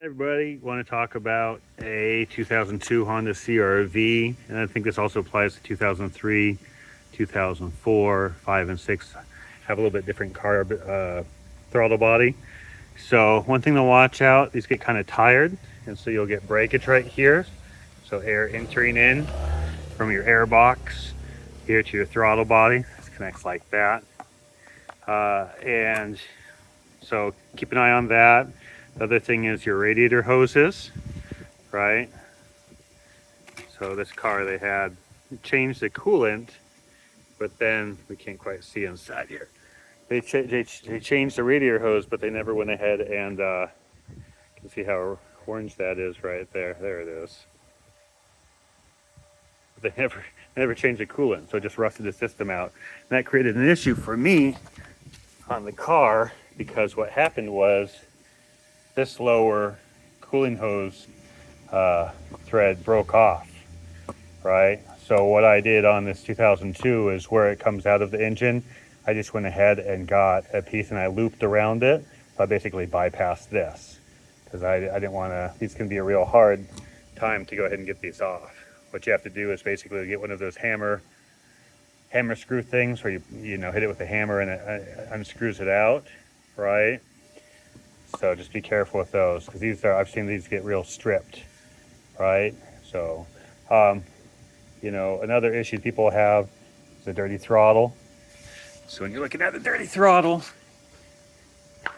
Everybody, want to talk about a 2002 Honda CRV, and I think this also applies to 2003, 2004, 5, and 6. Have a little bit different carb throttle body. So one thing to watch out, these get kind of tired, and so you'll get breakage right here. So air entering in from your air box here to your throttle body. This connects like that. And so keep an eye on that. The other thing is your radiator hoses, right? So this car, they had changed the coolant, but then we can't quite see inside here. They changed the radiator hose, but they never went ahead and you can see how orange that is right there. There it is. But they never changed the coolant, so it just rusted the system out. And that created an issue for me on the car, because what happened was this lower cooling hose thread broke off, right? So what I did on this 2002 is where it comes out of the engine, I just went ahead and got a piece and I looped around it. So I basically bypassed this because I didn't want to, these can be a real hard time to go ahead and get these off. What you have to do is basically get one of those hammer screw things where you know, hit it with a hammer and it unscrews it out, right? So just be careful with those, because these are, I've seen these get real stripped, right? So, you know, another issue people have is a dirty throttle. So when you're looking at the dirty throttle,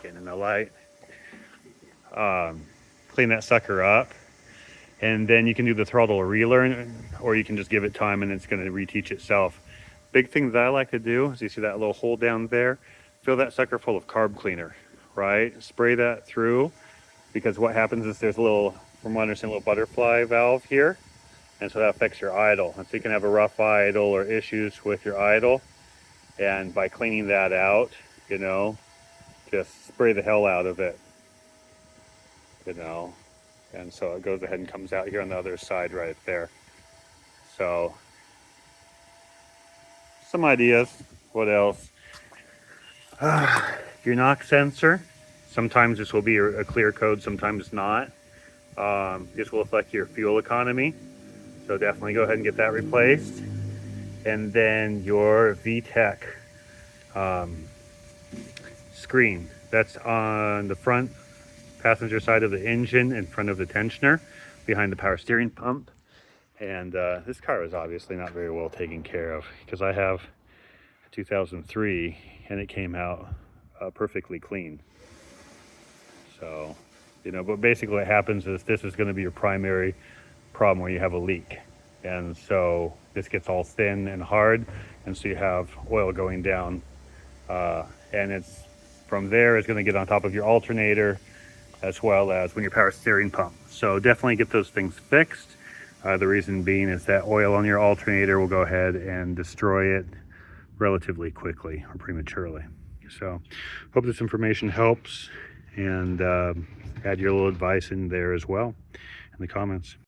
getting in the light, clean that sucker up, and then you can do the throttle relearn, or you can just give it time and it's going to reteach itself. Big thing that I like to do is, you see that little hole down there, fill that sucker full of carb cleaner. Right, spray that through, because what happens is there's a little, from what I understand, a little butterfly valve here, and so that affects your idle, and so you can have a rough idle or issues with your idle, and by cleaning that out, you know, just spray the hell out of it, you know, and so it goes ahead and comes out here on the other side right there. So some ideas. What else? Your knock sensor, sometimes this will be a clear code, sometimes not. This will affect your fuel economy, so definitely go ahead and get that replaced. And then your VTEC screen, that's on the front passenger side of the engine, in front of the tensioner, behind the power steering pump. And this car is obviously not very well taken care of, because I have a 2003 and it came out perfectly clean. So, you know, but basically what happens is this is going to be your primary problem where you have a leak, and so this gets all thin and hard, and so you have oil going down, and it's from there it's going to get on top of your alternator, as well as when your power steering pump. So definitely get those things fixed. The reason being is that oil on your alternator will go ahead and destroy it relatively quickly or prematurely. So hope this information helps, and add your little advice in there as well in the comments.